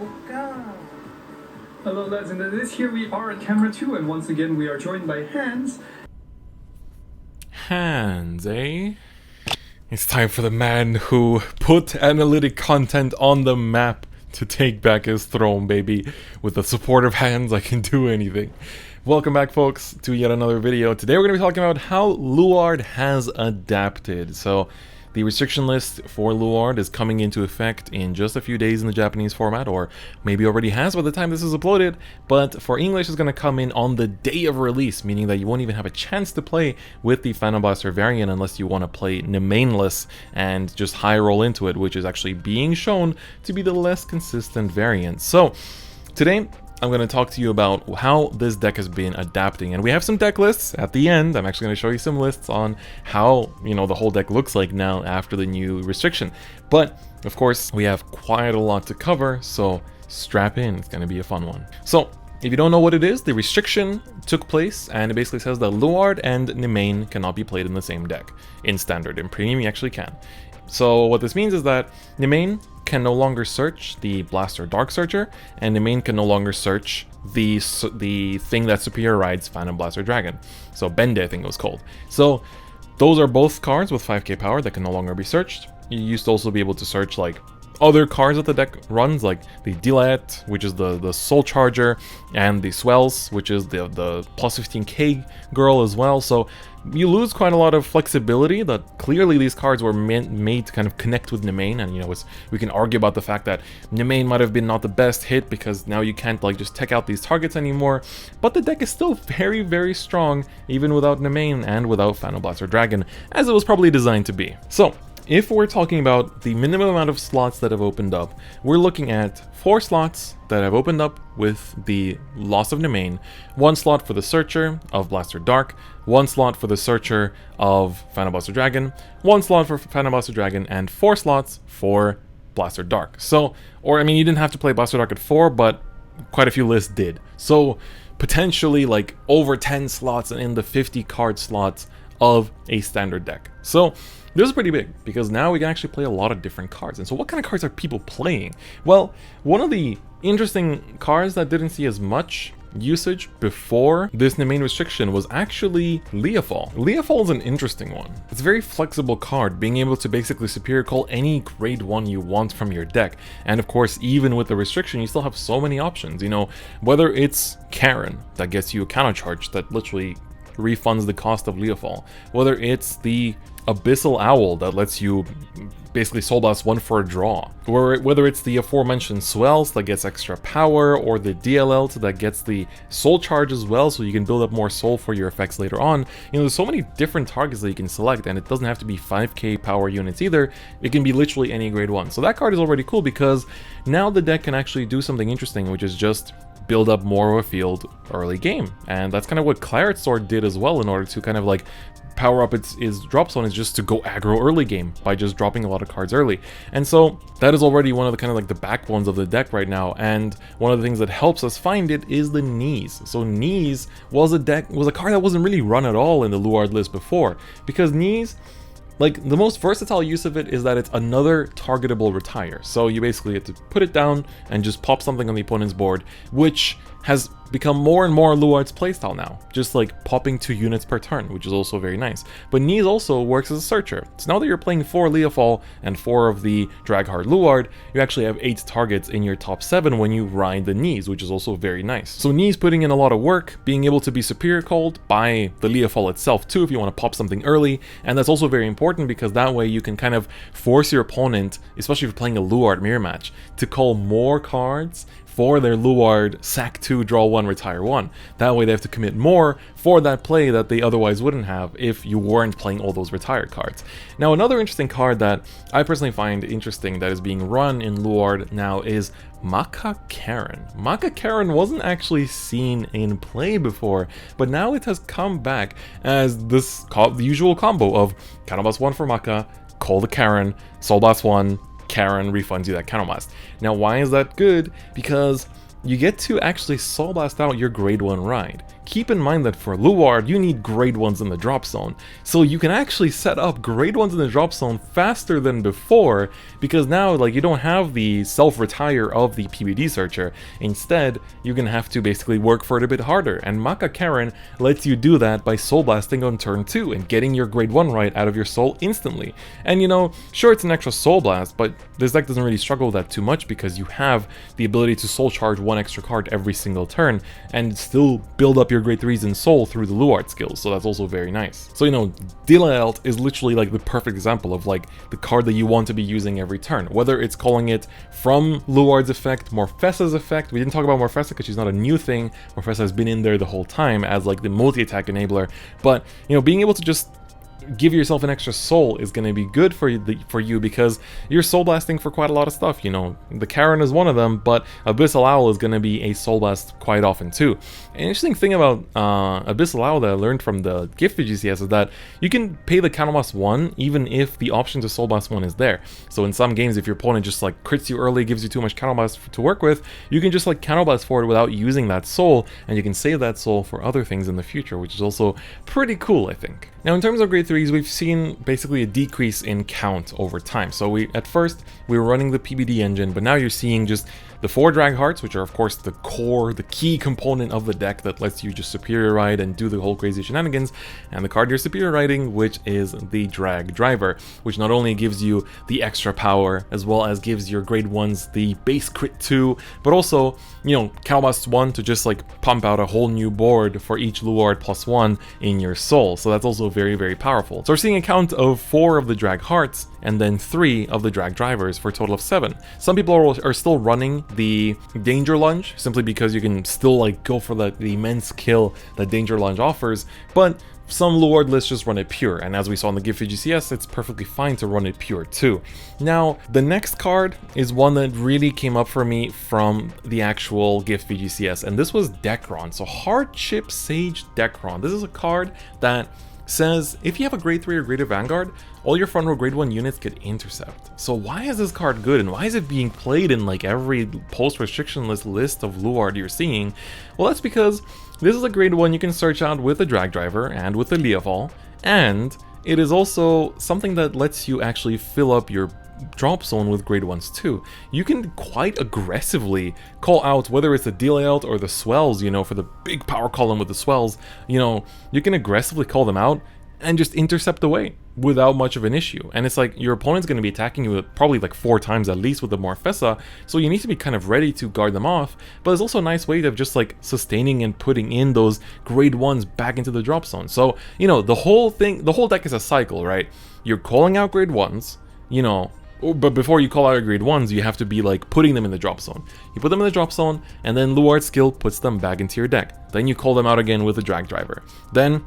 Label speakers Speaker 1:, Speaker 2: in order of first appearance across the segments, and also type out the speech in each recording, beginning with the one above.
Speaker 1: Maka. Hello lads and ladies, here we are at camera 2 and once again we are joined by Hans.
Speaker 2: Hans, eh? It's time for the man who put analytic content on the map to take back his throne, baby. With the support of Hans, I can do anything. Welcome back, folks, to yet another video. Today we're going to be talking about how Luard has adapted. So, the restriction list for Luard is coming into effect in just a few days in the Japanese format, or maybe already has by the time this is uploaded, but for English it's going to come in on the day of release, meaning that you won't even have a chance to play with the Phantom Blaster variant unless you want to play Nemainless and just high roll into it, which is actually being shown to be the less consistent variant. So, today I'm going to talk to you about how this deck has been adapting, and we have some deck lists at the end. I'm actually going to show you some lists on how, the whole deck looks like now after the new restriction. But, of course, we have quite a lot to cover, so strap in, it's going to be a fun one. So, if you don't know what it is, the restriction took place, and it basically says that Luard and Nemain cannot be played in the same deck. In Standard. In Premium, you actually can. So what this means is that Nemain can no longer search the Blaster Dark Searcher, and Nemain can no longer search the thing that superior rides Phantom Blaster Dragon. So Bende, I think it was called. So those are both cards with 5k power that can no longer be searched. You used to also be able to search like other cards that the deck runs, like the Dilet, which is the Soul Charger, and the Swells, which is the plus 15k girl as well. So you lose quite a lot of flexibility. That clearly these cards were made to kind of connect with Nemain, and we can argue about the fact that Nemain might have been not the best hit because now you can't like just take out these targets anymore. But the deck is still very, very strong even without Nemain and without Phantom Blaster Dragon, as it was probably designed to be. So if we're talking about the minimum amount of slots that have opened up, we're looking at 4 slots that have opened up with the loss of Nemain, 1 slot for the Searcher of Blaster Dark, 1 slot for the Searcher of Phantom Blaster Dragon, 1 slot for Phantom Blaster Dragon, and 4 slots for Blaster Dark. So, you didn't have to play Blaster Dark at 4, but quite a few lists did. So, potentially like over 10 slots and in the 50 card slots of a standard deck. So, this is pretty big, because now we can actually play a lot of different cards. And so what kind of cards are people playing? Well, one of the interesting cards that didn't see as much usage before this Nemain restriction was actually Leafall. Leafall is an interesting one. It's a very flexible card, being able to basically superior call any grade 1 you want from your deck. And of course, even with the restriction, you still have so many options. Whether it's Karen, that gets you a counter charge that literally refunds the cost of Leafall, whether it's the Abyssal Owl that lets you basically Soul Blast 1 for a draw, or whether it's the aforementioned Swells that gets extra power, or the DLL that gets the Soul Charge as well, so you can build up more Soul for your effects later on. There's so many different targets that you can select, and it doesn't have to be 5k power units either. It can be literally any grade 1. So that card is already cool, because now the deck can actually do something interesting, which is just build up more of a field early game. And that's kind of what Claret Sword did as well, in order to kind of like power up its drop zone, is just to go aggro early game by just dropping a lot of cards early. And so that is already one of the kind of like the backbones of the deck right now, and one of the things that helps us find it is the Knees. So Knees was a card that wasn't really run at all in the Luard list before, because Knees, like, the most versatile use of it is that it's another targetable retire. So you basically get to put it down and just pop something on the opponent's board, which has become more and more Luard's playstyle now. Just like popping 2 units per turn, which is also very nice. But Knees also works as a searcher. So now that you're playing 4 Leafall and 4 of the Draghard Luard, you actually have 8 targets in your top 7 when you ride the Knees, which is also very nice. So Knees putting in a lot of work, being able to be superior called by the Leafall itself too if you want to pop something early, and that's also very important because that way you can kind of force your opponent, especially if you're playing a Luard mirror match, to call more cards for their Luard sack 2, draw 1, retire 1. That way they have to commit more for that play that they otherwise wouldn't have if you weren't playing all those retired cards. Now, another interesting card that I personally find interesting that is being run in Luard now is Maka Karen. Maka Karen wasn't actually seen in play before, but now it has come back as the usual combo of Counter Blast 1 for Maka, call the Karen, Soul Blast 1, Karen refunds you that Counter Blast. Now, why is that good? Because you get to actually Soul Blast out your grade 1 ride. keep in mind that for Luard, you need grade 1s in the drop zone. So you can actually set up grade 1s in the drop zone faster than before, because now like you don't have the self-retire of the PBD searcher. Instead, you're gonna have to basically work for it a bit harder, and Maka Karen lets you do that by soul blasting on turn 2 and getting your grade 1 right out of your soul instantly. And you know, sure, it's an extra soul blast, but this deck doesn't really struggle with that too much because you have the ability to soul charge one extra card every single turn and still build up your grade 3s in soul through the Luard skills, so that's also very nice. So you know, Decklist is literally like the perfect example of like the card that you want to be using every turn, whether it's calling it from Luard's effect, Morfessa's effect. We didn't talk about Morfessa because she's not a new thing. Morfessa has been in there the whole time as like the multi-attack enabler, but you know, being able to just give yourself an extra soul is going to be good for you because you're soul blasting for quite a lot of stuff. You know, the Karen is one of them, but Abyssal Owl is going to be a soul blast quite often too. An interesting thing about Abyssal Owl that I learned from the gift VGCS is that you can pay the Counter Blast 1 even if the option to soul blast 1 is there. So in some games, if your opponent just like crits you early, gives you too much Counter Blast to work with, you can just like Counter Blast for it without using that soul, and you can save that soul for other things in the future, which is also pretty cool, I think. Now in terms of grade 3s, we've seen basically a decrease in count over time. So at first we were running the PBD engine, but now you're seeing just the 4 drag hearts, which are of course the core, the key component of the deck that lets you just superior ride and do the whole crazy shenanigans, and the card you're superior riding, which is the drag driver, which not only gives you the extra power as well as gives your grade 1s the base crit 2, but also, you know, Counter Blast 1 to just like pump out a whole new board for each Luard +1 in your soul. So that's also very, very powerful. So we're seeing a count of 4 of the drag hearts and then 3 of the drag drivers for a total of 7. Some people are still running the danger lunge simply because you can still like go for the immense kill that danger lunge offers, but some Luard lists just run it pure, and as we saw in the gift VGCS, it's perfectly fine to run it pure too. Now, the next card is one that really came up for me from the actual gift VGCS, and this was Decron. So Hardship Sage Decron. This is a card that says if you have a grade 3 or greater Vanguard, all your front row grade 1 units get intercept. So why is this card good, and why is it being played in like every post-restriction list of Luard you're seeing? Well, that's because this is a grade 1 you can search out with a drag driver and with a Leafall, and it is also something that lets you actually fill up your drop zone with grade 1s too. You can quite aggressively call out whether it's the delay out or the swells, you know, for the big power column with the swells, you know, you can aggressively call them out and just intercept away without much of an issue. And it's like your opponent's going to be attacking you probably like 4 times at least with the Morfessa, so you need to be kind of ready to guard them off, but it's also a nice way of just like sustaining and putting in those grade 1s back into the drop zone. So, you know, the whole deck is a cycle, right? You're calling out grade 1s, you know, but before you call out your grade 1s, you have to be like putting them in the drop zone. You put them in the drop zone, and then Luard skill puts them back into your deck. Then you call them out again with a drag driver. Then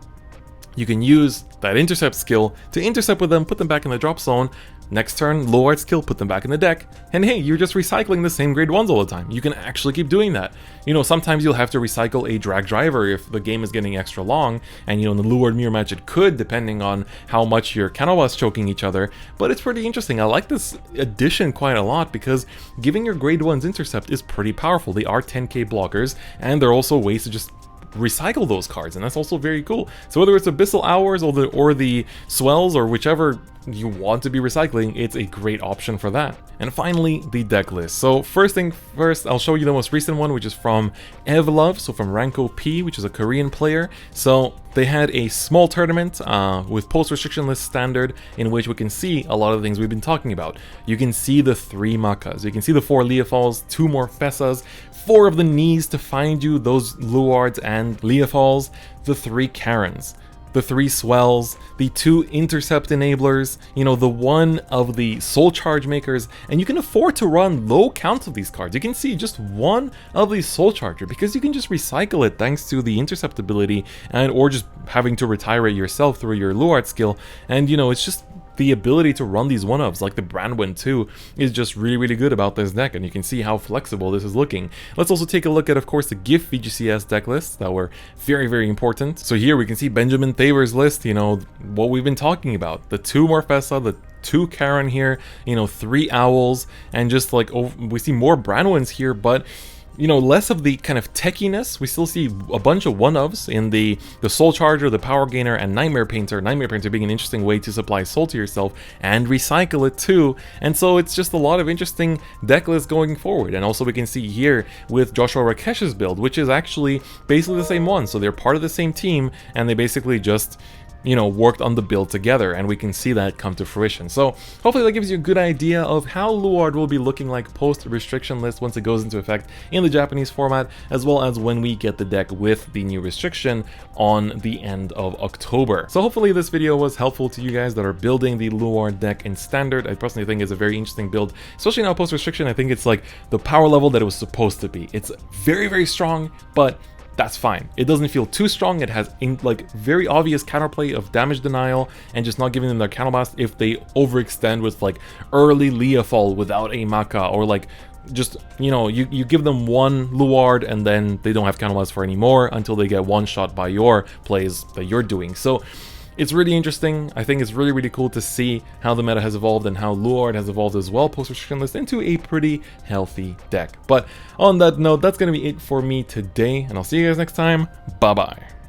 Speaker 2: you can use that intercept skill to intercept with them, put them back in the drop zone. Next turn, Luard skill, put them back in the deck. And hey, you're just recycling the same grade 1s all the time. You can actually keep doing that. You know, sometimes you'll have to recycle a drag driver if the game is getting extra long. And you know, in the Luard mirror match it could, depending on how much your Counter Blast choking each other. But it's pretty interesting. I like this addition quite a lot because giving your grade 1s intercept is pretty powerful. They are 10k blockers, and they're also ways to just recycle those cards, and that's also very cool. So whether it's Abyssal Hours or the Swells or whichever you want to be recycling, it's a great option for that. And finally, the deck list. So first thing first, I'll show you the most recent one, which is from Evlove, so from Ranko P, which is a Korean player. So they had a small tournament with post-restriction list standard, in which we can see a lot of the things we've been talking about. You can see the 3 Makas, you can see the 4 Leafalls, 2 Morfessas, 4 of the knees to find you those Luards and Leafalls, the 3 Karens, the 3 Swells, the 2 Intercept Enablers, you know, the 1 of the Soul Charge Makers, and you can afford to run low counts of these cards. You can see just 1 of these Soul Charger, because you can just recycle it thanks to the Intercept ability, and or just having to retire it yourself through your Luard skill, and you know, it's just the ability to run these one-ofs, like the Brandwin too, is just really, really good about this deck, and you can see how flexible this is looking. let's also take a look at, of course, the GIF VGCS deck lists that were very, very important. So here we can see Benjamin Thaver's list, you know, what we've been talking about. The 2 Morfessa, the 2 Karen here, you know, 3 Owls, and just like, oh, we see more Brandwins here, but you know, less of the kind of techiness. We still see a bunch of one-ofs in the Soul Charger, the Power Gainer, and Nightmare Painter. Nightmare Painter being an interesting way to supply soul to yourself and recycle it too. And so it's just a lot of interesting deck lists going forward. And also we can see here with Joshua Rakesh's build, which is actually basically the same one. So they're part of the same team, and they basically just, you know, worked on the build together, and we can see that come to fruition. So hopefully that gives you a good idea of how Luard will be looking like post restriction list once it goes into effect in the Japanese format, as well as when we get the deck with the new restriction on the end of October. So hopefully this video was helpful to you guys that are building the Luard deck in Standard. I personally think it's a very interesting build, especially now post restriction. I think it's like the power level that it was supposed to be. It's very, very strong, but that's fine. It doesn't feel too strong. It has like very obvious counterplay of damage denial and just not giving them their counterblast if they overextend with like early Leafall without a Maka, or like just, you know, you give them one Luard and then they don't have counterblast for anymore until they get one shot by your plays that you're doing. So it's really interesting. I think it's really, really cool to see how the meta has evolved and how Luard has evolved as well post-restriction list into a pretty healthy deck. But on that note, that's going to be it for me today, and I'll see you guys next time. Bye-bye.